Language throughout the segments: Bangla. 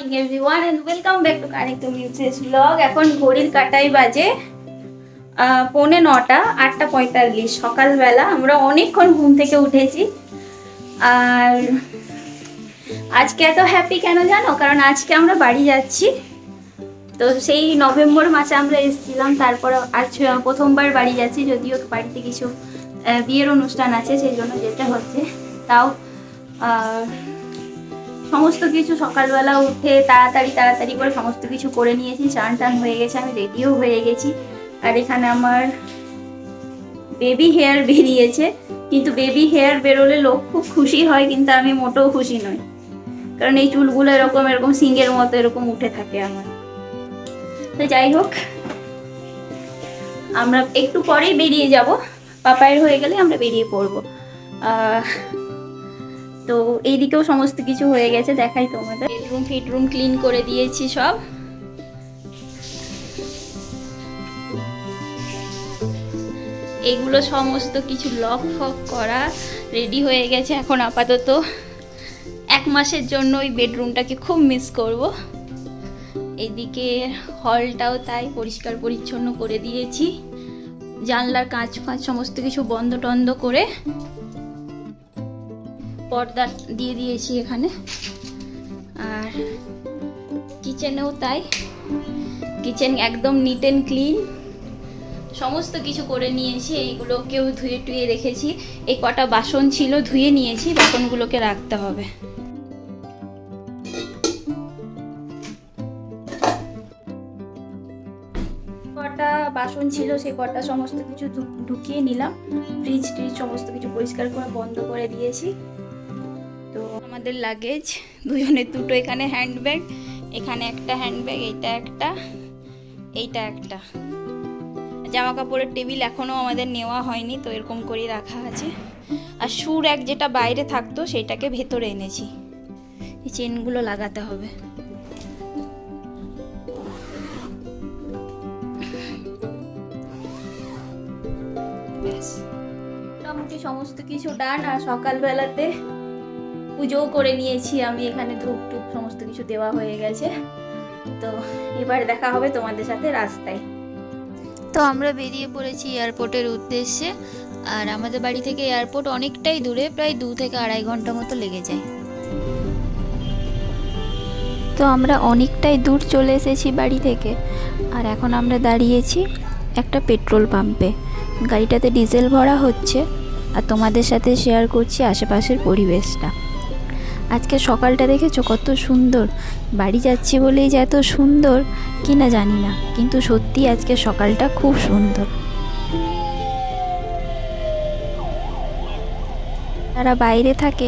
morning everyone and welcome back to Connect to Muses vlog. এখন ঘড়ির কাঁটায় বাজে 9:45 8:45 সকালবেলা। আমরা অনেকক্ষণ ঘুম থেকে উঠেছি আর আজকে এত হ্যাপি কেন জানো? কারণ আজকে আমরা বাড়ি যাচ্ছি। তো সেই নভেম্বর মাসে আমরা এসেছিলাম, তারপর আজ প্রথমবার বাড়ি যাচ্ছি, যদিও বাড়িতে কিছু বিয়ের অনুষ্ঠান আছে সেই জন্য যেতে হচ্ছে। তাও সমস্ত কিছু সকালবেলা উঠে তাড়াতাড়ি করে সমস্ত কিছু করে নিয়েছি। চান টান হয়ে গেছে, আমি রেডিও হয়ে গেছি। আর এখানে আমার বেবি হেয়ার বেরিয়েছে, কিন্তু বেবি হেয়ার বেরোলে লোক খুব খুশি হয়, কিন্তু আমি মোটেও খুশি নই, কারণ এই চুলগুলো এরকম সিংহের মতো এরকম উঠে থাকে আমার। তো যাই হোক, আমরা একটু পরেই বেরিয়ে যাব, পাপায়ের হয়ে গেলে আমরা বেরিয়ে পড়বো। তো এইদিকেও সমস্ত কিছু হয়ে গেছে, দেখাই তোমাদের। বেডরুম ক্লিন করে দিয়েছি সব। এগুলো সমস্ত কিছু লক ফক করা রেডি হয়ে গেছে। এখন আপাতত 1 মাসের জন্য ওই বেডরুমটাকে খুব মিস করব। এইদিকে হলটাও তাই পরিষ্কার পরিচ্ছন্ন করে দিয়েছি, জানলার কাঁচ ফাঁচ সমস্ত কিছু বন্ধ টন্ধ করে পর্দা দিয়ে দিয়েছি এখানে। আর কিচেনেও তাই, কিচেন একদম নিট অ্যান্ড ক্লিন, সমস্ত কিছু করে নিয়েছি। এইগুলোকেও ধুয়ে টুয়ে রেখেছি। এই কটা বাসন ছিল ধুয়ে নিয়েছি, বাসনগুলোকে রাখতে হবে। কটা বাসন ছিল সেই কটা সমস্ত কিছু ঢুকিয়ে নিলাম। ফ্রিজ ট্রিজ সমস্ত কিছু পরিষ্কার করে বন্ধ করে দিয়েছি। তো আমাদের লাগেজ দুজনের দুটো, এখানে হ্যান্ডব্যাগ, এখানে একটা হ্যান্ডব্যাগ, এইটা একটা। জামা কাপড়ের টেবিল এখনও আমাদের নেওয়া হয়নি, তো এরকম করেই রাখা আছে। আর সুর এক যেটা বাইরে থাকতো সেটাকে ভেতরে এনেছি, এই চেনগুলো লাগাতে হবে। মোটামুটি সমস্ত কিছু ডান। আর সকালবেলাতে পুজোও করে নিয়েছি আমি, এখানে ধূপ টুপ সমস্ত কিছু দেওয়া হয়ে গেছে। তো এবার দেখা হবে তোমাদের সাথে রাস্তায়। তো আমরা বেরিয়ে পড়েছি এয়ারপোর্টের উদ্দেশ্যে। আর আমাদের বাড়ি থেকে এয়ারপোর্ট অনেকটাই দূরে, প্রায় 2 থেকে আড়াই ঘন্টা মতো লেগে যায়। তো আমরা অনেকটাই দূর চলে এসেছি বাড়ি থেকে। আর এখন আমরা দাঁড়িয়েছি একটা পেট্রোল পাম্পে, গাড়িটাতে ডিজেল ভরা হচ্ছে। আর তোমাদের সাথে শেয়ার করছি আশেপাশের পরিবেশটা। আজকে সকালটা দেখেছো কত সুন্দর? বাড়ি যাচ্ছি বলেই যে এত সুন্দর কিনা জানি না, কিন্তু সত্যি আজকে সকালটা খুব সুন্দর। যারা বাইরে থাকে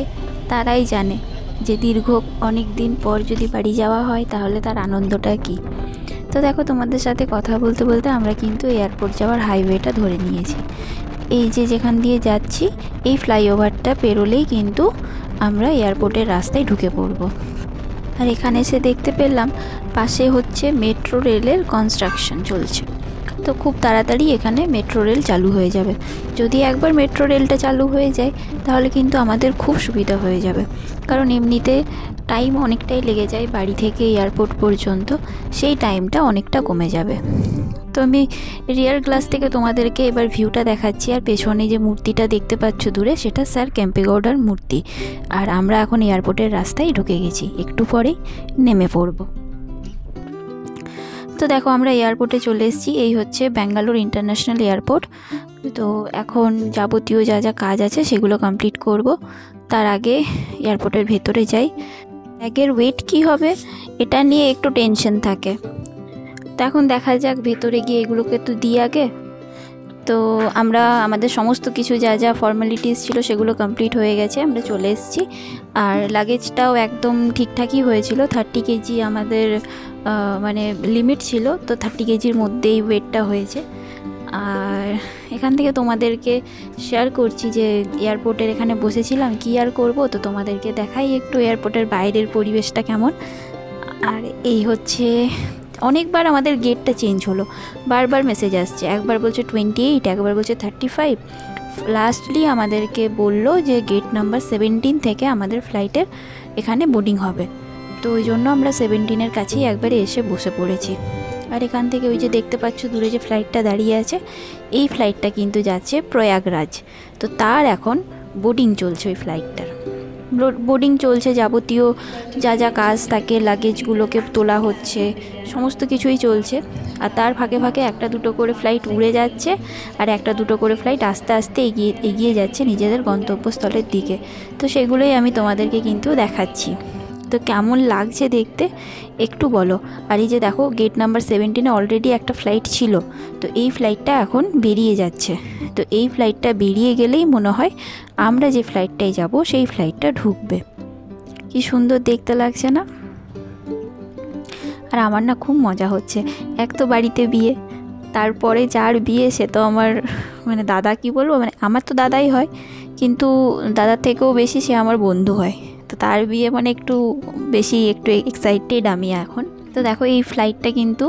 তারাই জানে যে দীর্ঘ অনেক দিন পর যদি বাড়ি যাওয়া হয় তাহলে তার আনন্দটা কী। তো দেখো, তোমাদের সাথে কথা বলতে বলতে আমরা কিন্তু এয়ারপোর্ট যাওয়ার হাইওয়েটা ধরে নিয়েছি। এই যে যেখান দিয়ে যাচ্ছি, এই ফ্লাইওভারটা পেরোলেই কিন্তু আমরা এয়ারপোর্টের রাস্তায় ঢুকে পড়ব। আর এখানে এসে দেখতে পেলাম পাশে হচ্ছে মেট্রো রেলের কনস্ট্রাকশন চলছে। তো খুব তাড়াতাড়ি এখানে মেট্রো রেল চালু হয়ে যাবে। যদি একবার মেট্রো রেলটা চালু হয়ে যায় তাহলে কিন্তু আমাদের খুব সুবিধা হয়ে যাবে, কারণ এমনিতে টাইম অনেকটাই লেগে যায় বাড়ি থেকে এয়ারপোর্ট পর্যন্ত, সেই টাইমটা অনেকটা কমে যাবে। তো আমি রিয়ার গ্লাস থেকে তোমাদেরকে এবার ভিউটা দেখাচ্ছি। আর পেছনে যে মূর্তিটা দেখতে পাচ্ছ দূরে, সেটা স্যার কেম্পেগৌড়ার মূর্তি। আর আমরা এখন এয়ারপোর্টের রাস্তায় ঢুকে গেছি, একটু পরেই নেমে পড়ব। তো দেখো, আমরা এয়ারপোর্টে চলে এসেছি। এই হচ্ছে ব্যাঙ্গালোর ইন্টারন্যাশনাল এয়ারপোর্ট। তো এখন যাবতীয় যা যা কাজ আছে সেগুলো কমপ্লিট করব। তার আগে এয়ারপোর্টের ভেতরে যাই। ব্যাগের ওয়েট কী হবে এটা নিয়ে একটু টেনশন থাকে। তো এখন দেখা যাক, ভেতরে গিয়ে এগুলোকে তো দিই আগে। তো আমরা আমাদের সমস্ত কিছু যা যা ফর্মালিটিস ছিল সেগুলো কমপ্লিট হয়ে গেছে, আমরা চলে এসেছি। আর লাগেজটাও একদম ঠিকঠাকই হয়েছিল। 30 কেজি আমাদের মানে লিমিট ছিল, তো 30 কেজির মধ্যেই ওয়েটটা হয়েছে। আর এখান থেকে তোমাদেরকে শেয়ার করছি যে এয়ারপোর্টের এখানে বসেছিলাম, কী আর করবো, তো তোমাদেরকে দেখাই একটু এয়ারপোর্টের বাইরের পরিবেশটা কেমন। আর এই হচ্ছে, অনেকবার আমাদের গেটটা চেঞ্জ হলো, বারবার মেসেজ আসছে, একবার বলছে 28, একবার বলছে 35। লাস্টলি আমাদেরকে বলল যে গেট নাম্বার 17 থেকে আমাদের ফ্লাইটের এখানে বোর্ডিং হবে। তো ওই জন্য আমরা 17-এর কাছেই একবারে এসে বসে পড়েছি। আর এখান থেকে ওই যে দেখতে পাচ্ছ দূরে যে ফ্লাইটটা দাঁড়িয়ে আছে, এই ফ্লাইটটা কিন্তু যাচ্ছে প্রয়াগরাজ। তো তার এখন বোর্ডিং চলছে, ওই ফ্লাইটটার বোর্ডিং চলছে, যাবতীয় যা যা কাজ থাকে লাগেজগুলোকে তোলা হচ্ছে, সমস্ত কিছুই চলছে। আর তার ফাঁকে ফাঁকে একটা দুটো করে ফ্লাইট উড়ে যাচ্ছে, আর একটা দুটো করে ফ্লাইট আস্তে আস্তে এগিয়ে যাচ্ছে নিজেদের গন্তব্যস্থলের দিকে। তো সেগুলোই আমি তোমাদেরকে কিন্তু দেখাচ্ছি। তো কেমন লাগছে দেখতে একটু বলো। আর এই যে দেখো গেট নাম্বার 17-এ অলরেডি একটা ফ্লাইট ছিল, তো এই ফ্লাইটটা এখন বেরিয়ে যাচ্ছে। তো এই ফ্লাইটটা বেরিয়ে গেলেই মনে হয় আমরা যে ফ্লাইটটায় যাব সেই ফ্লাইটটা ঢুকবে। কি সুন্দর দেখতে লাগছে না? আর আমার না খুব মজা হচ্ছে। এক তো বাড়িতে বিয়ে, তারপরে যার বিয়ে সে তো আমার মানে দাদা, কি বলবো, মানে আমার তো দাদাই হয়, কিন্তু দাদার থেকেও বেশি সে আমার বন্ধু হয়। তো তার বিয়ে মানে একটু এক্সাইটেড আমি এখন। তো দেখো এই ফ্লাইটটা কিন্তু,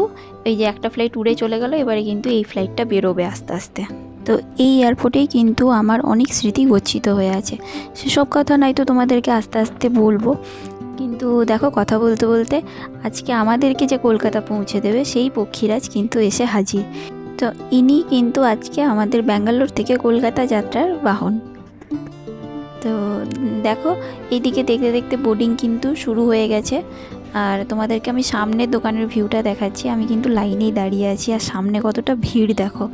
এই যে একটা ফ্লাইট উড়ে চলে গেল, এবারে কিন্তু এই ফ্লাইটটা বেরোবে আস্তে আস্তে। তো এই এয়ারপোর্টেই কিন্তু আমার অনেক স্মৃতি গচ্ছিত হয়ে আছে। সেসব কথা নয়তো তোমাদেরকে আস্তে আস্তে বলবো, কিন্তু দেখো কথা বলতে বলতে আজকে আমাদেরকে যে কলকাতা পৌঁছে দেবে সেই পক্ষীরাজ কিন্তু এসে হাজির। তো ইনি কিন্তু আজকে আমাদের ব্যাঙ্গালোর থেকে কলকাতা যাত্রার বাহন। তো দেখো এইদিকে দেখতে দেখতে বোর্ডিং কিন্তু শুরু হয়ে গেছে। আর তোমাদেরকে আমি সামনের দোকানের ভিউটা দেখাচ্ছি। আমি কিন্তু লাইনেই দাঁড়িয়ে আছি, আর সামনে কতটা ভিড় দেখো।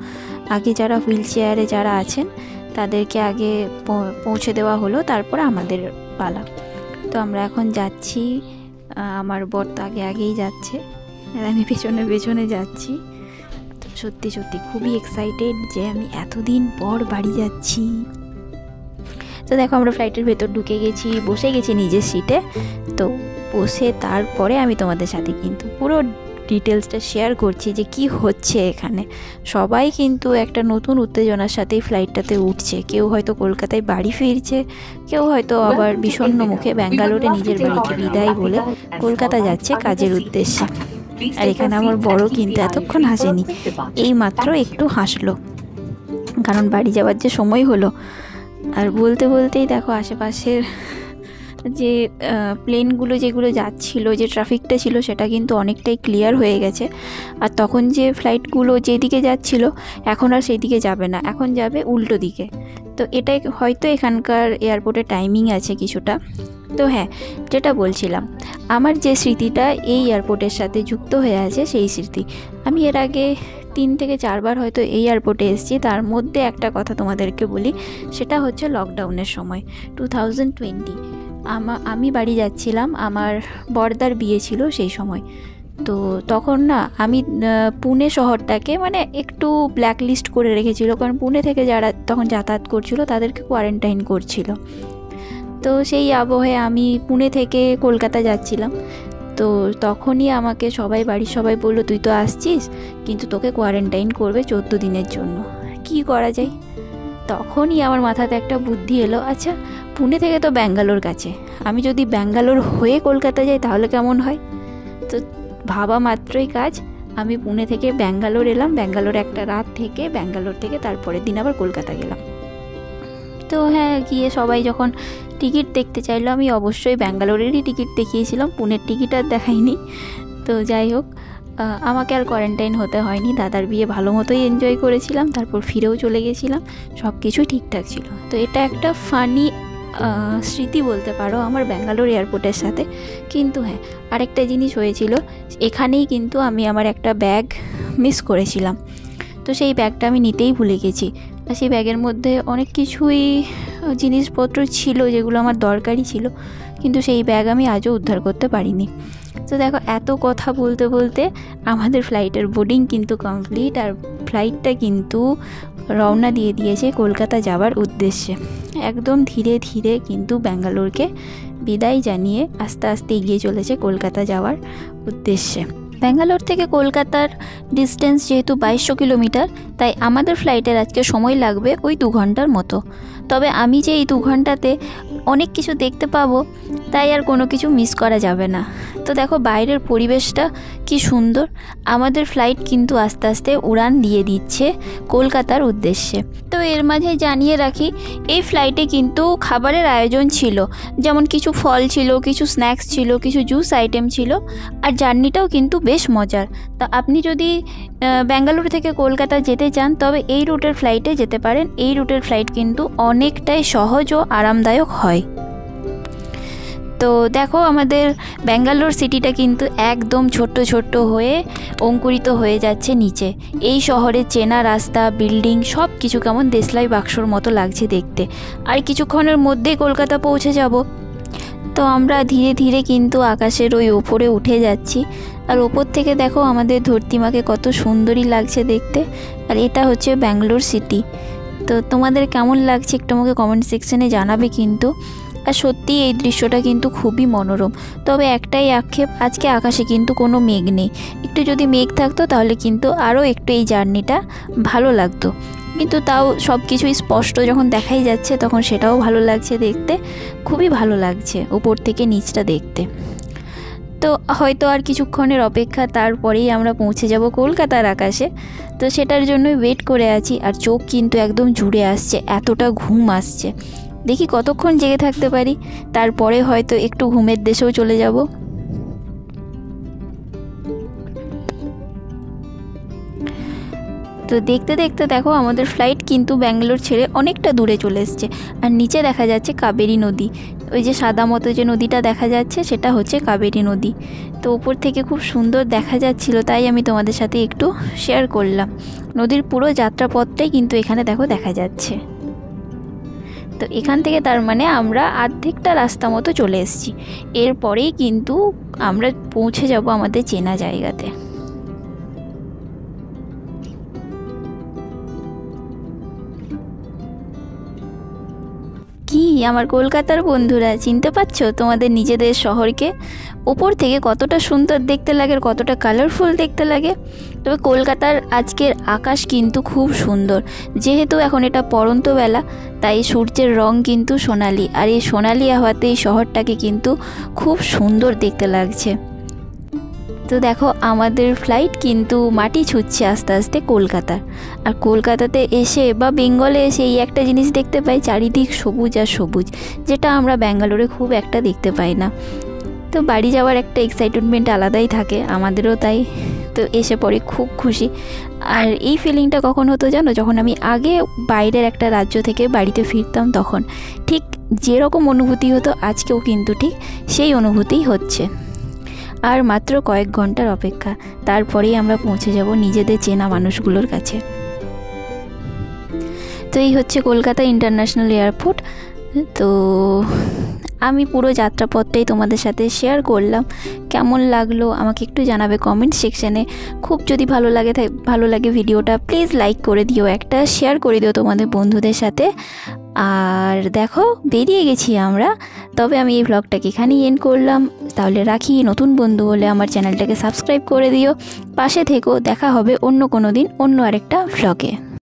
আগে যারা হুইল চেয়ারে যারা আছেন তাদেরকে আগে পৌঁছে দেওয়া হলো, তারপর আমাদের পালা। তো আমরা এখন যাচ্ছি, আমার বর তো আগেই যাচ্ছে আর আমি পেছনে পেছনে যাচ্ছি। তো সত্যি সত্যি খুবই এক্সাইটেড যে আমি এতদিন পর বাড়ি যাচ্ছি। তো দেখো আমরা ফ্লাইটের ভেতর ঢুকে গেছি, বসে গেছি নিজের সিটে। তো বসে তারপরে আমি তোমাদের সাথে কিন্তু পুরো ডিটেলসটা শেয়ার করছি যে কি হচ্ছে এখানে। সবাই কিন্তু একটা নতুন উত্তেজনার সাথেই ফ্লাইটটাতে উঠছে। কেউ হয়তো কলকাতায় বাড়ি ফিরছে, কেউ হয়তো আবার বিষণ্ণ মুখে ব্যাঙ্গালোরে নিজের বাড়িকে বিদায় বলে কলকাতা যাচ্ছে কাজের উদ্দেশ্যে। আর এখানে আমার বড় কিন্তু এতক্ষণ হাসেনি, এই মাত্র একটু হাসলো, কারণ বাড়ি যাওয়ার যে সময় হলো। আর বলতে বলতেই দেখো আশেপাশের যে প্লেনগুলো যেগুলো যাচ্ছিল, যে ট্রাফিকটা ছিল সেটা কিন্তু অনেকটাই ক্লিয়ার হয়ে গেছে। আর তখন যে ফ্লাইটগুলো যেদিকে যাচ্ছিল এখন আর সেই দিকে যাবে না, এখন যাবে উল্টো দিকে। তো এটাই হয়তো এখানকার এয়ারপোর্টের টাইমিং আছে কিছুটা। তো হ্যাঁ, যেটা বলছিলাম, আমার যে স্মৃতিটা এই এয়ারপোর্টের সাথে যুক্ত হয়ে আছে সেই স্মৃতি। আমি এর আগে 3 থেকে 4 বার হয়তো এই এয়ারপোর্টে এসেছি। তার মধ্যে একটা কথা তোমাদেরকে বলি, সেটা হচ্ছে লকডাউনের সময় 2020 আমি বাড়ি যাচ্ছিলাম, আমার বড়দার বিয়ে ছিল সেই সময়। তো তখন না আমি পুনে শহরটাকে মানে একটু ব্ল্যাকলিস্ট করে রেখেছিল, কারণ পুনে থেকে যারা তখন যাতায়াত করছিল তাদেরকে কোয়ারেন্টাইন করছিল। তো সেই আবহে আমি পুনে থেকে কলকাতা যাচ্ছিলাম। তো তখনই আমাকে বাড়ির সবাই বললো, তুই তো আসছিস কিন্তু তোকে কোয়ারেন্টাইন করবে 14 দিনের জন্য, কি করা যায়? তখনই আমার মাথাতে একটা বুদ্ধি এলো, আচ্ছা পুনে থেকে তো ব্যাঙ্গালোর কাছে, আমি যদি ব্যাঙ্গালোর হয়ে কলকাতা যাই তাহলে কেমন হয়? তো ভাবা মাত্রই কাজ, আমি পুনে থেকে ব্যাঙ্গালোর এলাম, ব্যাঙ্গালোর একটা রাত থেকে ব্যাঙ্গালোর থেকে তারপরের দিন আবার কলকাতা গেলাম। তো হ্যাঁ, গিয়ে সবাই যখন টিকিট দেখতে চাইলো, আমি অবশ্যই ব্যাঙ্গালোরেরই টিকিট দেখিয়েছিলাম, পুনের টিকিট আর দেখাইনি। তো যাই হোক, আমাকে আর কোয়ারেন্টাইন হতে হয়নি, দাদার বিয়ে ভালো মতোই এনজয় করেছিলাম, তারপর ফিরেও চলে গেছিলাম, সব কিছুই ঠিকঠাক ছিল। তো এটা একটা ফানি স্মৃতি বলতে পারো আমার ব্যাঙ্গালোর এয়ারপোর্টের সাথে। কিন্তু হ্যাঁ, আরেকটা জিনিস হয়েছিল, এখানেই কিন্তু আমি আমার একটা ব্যাগ মিস করেছিলাম। তো সেই ব্যাগটা আমি নিতেই ভুলে গেছি, আর সেই ব্যাগের মধ্যে অনেক কিছুই জিনিসপত্র ছিল যেগুলো আমার দরকারি ছিল, কিন্তু সেই ব্যাগ আমি আজও উদ্ধার করতে পারিনি। তো দেখো এত কথা বলতে বলতে আমাদের ফ্লাইটের বোর্ডিং কিন্তু কমপ্লিট, আর ফ্লাইটটা কিন্তু রওনা দিয়ে দিয়েছে কলকাতা যাওয়ার উদ্দেশ্যে। একদম ধীরে ধীরে কিন্তু ব্যাঙ্গালোরকে বিদায় জানিয়ে আস্তে আস্তে এগিয়ে চলেছে কলকাতা যাওয়ার উদ্দেশ্যে। ব্যাঙ্গালোর থেকে কলকাতার ডিস্টেন্স যেহেতু 2200 কিলোমিটার, তাই আমাদের ফ্লাইটের আজকে সময় লাগবে ওই 2 ঘন্টার মতো। তবে আমি যে এই 2 ঘন্টাতে অনেক কিছু দেখতে পাবো, তাই আর কোনো কিছু মিস করা যাবে না। তো দেখো বাইরের পরিবেশটা কি সুন্দর। আমাদের ফ্লাইট কিন্তু আস্তে আস্তে উড়ান দিয়ে দিচ্ছে কলকাতার উদ্দেশ্যে। তো এর মাঝে জানিয়ে রাখি, এই ফ্লাইটে কিন্তু খাবারের আয়োজন ছিল, যেমন কিছু ফল ছিল, কিছু স্ন্যাক্স ছিল, কিছু জুস আইটেম ছিল, আর জার্নিটাও কিন্তু বেশ মজার। তা আপনি যদি বেঙ্গালুরু থেকে কলকাতা যেতে চান তবে এই রুটের ফ্লাইটে যেতে পারেন। এই রুটের ফ্লাইট কিন্তু অনেকটাই সহজ ও আরামদায়ক হয়। তো দেখো আমাদের ব্যাঙ্গালোর সিটিটা কিন্তু একদম ছোট্ট ছোট্ট হয়ে অঙ্কুরিত হয়ে যাচ্ছে নিচে। এই শহরের চেনা রাস্তা, বিল্ডিং সব কিছু কেমন দেশলাই বাক্সর মতো লাগছে দেখতে। আর কিছুক্ষণের মধ্যেই কলকাতা পৌঁছে যাব। তো আমরা ধীরে ধীরে কিন্তু আকাশের ওই ওপরে উঠে যাচ্ছি। আর ওপর থেকে দেখো আমাদের ধরতিমাকে কত সুন্দরই লাগছে দেখতে। আর এটা হচ্ছে ব্যাঙ্গালোর সিটি। তো তোমাদের কেমন লাগছে একটু আমাকে কমেন্ট সেকশনে জানাবে কিন্তু। আর সত্যি এই দৃশ্যটা কিন্তু খুবই মনোরম। তবে একটাই আক্ষেপ, আজকে আকাশে কিন্তু কোনো মেঘ নেই। একটু যদি মেঘ থাকতো তাহলে কিন্তু আরও একটু এই জার্নিটা ভালো লাগতো। কিন্তু তাও সব কিছুই স্পষ্ট যখন দেখাই যাচ্ছে তখন সেটাও ভালো লাগছে দেখতে। খুবই ভালো লাগছে উপর থেকে নিচটা দেখতে। তো হয়তো আর কিছুক্ষণের অপেক্ষা, তারপরেই আমরা পৌঁছে যাব কলকাতার আকাশে। তো সেটার জন্যই ওয়েট করে আছি। আর চোখ কিন্তু একদম জুড়ে আসছে, এতটা ঘুম আসছে। দেখি কতক্ষণ জেগে থাকতে পারি, তারপরে হয়তো একটু ঘুমের দেশেও চলে যাব। তো দেখতে দেখতে দেখো আমাদের ফ্লাইট কিন্তু ব্যাঙ্গালোর ছেড়ে অনেকটা দূরে চলে এসছে। আর নিচে দেখা যাচ্ছে কাবেরী নদী। ওই যে সাদা মতো যে নদীটা দেখা যাচ্ছে সেটা হচ্ছে কাবেরী নদী। তো উপর থেকে খুব সুন্দর দেখা যাচ্ছিল, তাই আমি তোমাদের সাথে একটু শেয়ার করলাম। নদীর পুরো যাত্রাপথটাই কিন্তু এখানে দেখো দেখা যাচ্ছে। তো এখান থেকে তার মানে আমরা অর্ধেকটা রাস্তা মতো চলে এসেছি। এরপরেই কিন্তু আমরা পৌঁছে যাব আমাদের চেনা জায়গাতে। কি আমার কলকাতার বন্ধুরা, চিনতে পারছো তোমাদের নিজেদের শহরকে? ওপর থেকে কতটা সুন্দর দেখতে লাগে, কতটা কালারফুল দেখতে লাগে। তবে কলকাতার আজকের আকাশ কিন্তু খুব সুন্দর। যেহেতু এখন এটা পড়ন্ত বেলা, তাই সূর্যের রং কিন্তু সোনালি। আর এই সোনালি আবহাওয়াতে এই শহরটাকে কিন্তু খুব সুন্দর দেখতে লাগছে। তো দেখো আমাদের ফ্লাইট কিন্তু মাটি ছুঁচ্ছে আস্তে আস্তে কলকাতার। আর কলকাতাতে এসে বা বেঙ্গলে এসে এই একটা জিনিস দেখতে পাই, চারিদিক সবুজ আর সবুজ, যেটা আমরা ব্যাঙ্গালোরে খুব একটা দেখতে পাই না। তো বাড়ি যাওয়ার একটা এক্সাইটমেন্ট আলাদাই থাকে, আমাদেরও তাই। তো এসে পরে খুব খুশি। আর এই ফিলিংটা কখন হতো জানো, যখন আমি আগে বাইরের একটা রাজ্য থেকে বাড়িতে ফিরতাম তখন ঠিক যেরকম অনুভূতি হতো আজকেও কিন্তু ঠিক সেই অনুভূতিই হচ্ছে। আর মাত্র কয়েক ঘন্টার অপেক্ষা, তারপরেই আমরা পৌঁছে যাব নিজেদের চেনা মানুষগুলোর কাছে। তো এই হচ্ছে কলকাতা ইন্টারন্যাশনাল এয়ারপোর্ট। তো আমি পুরো যাত্রাপথটাই তোমাদের সাথে শেয়ার করলাম। কেমন লাগলো আমাকে একটু জানাবে কমেন্ট সেকশানে। খুব যদি ভালো লাগে ভিডিওটা প্লিজ লাইক করে দিও, একটা শেয়ার করে দিও তোমাদের বন্ধুদের সাথে। আর দেখো বেরিয়ে গেছি আমরা। তবে আমি এই ভ্লগটাকে এখানেই এন্ড করলাম। তাহলে রাখি, নতুন বন্ধু হলে আমার চ্যানেলটাকে সাবস্ক্রাইব করে দিও, পাশে থেকো। দেখা হবে অন্য কোনো দিন অন্য আরেকটা ভ্লগে।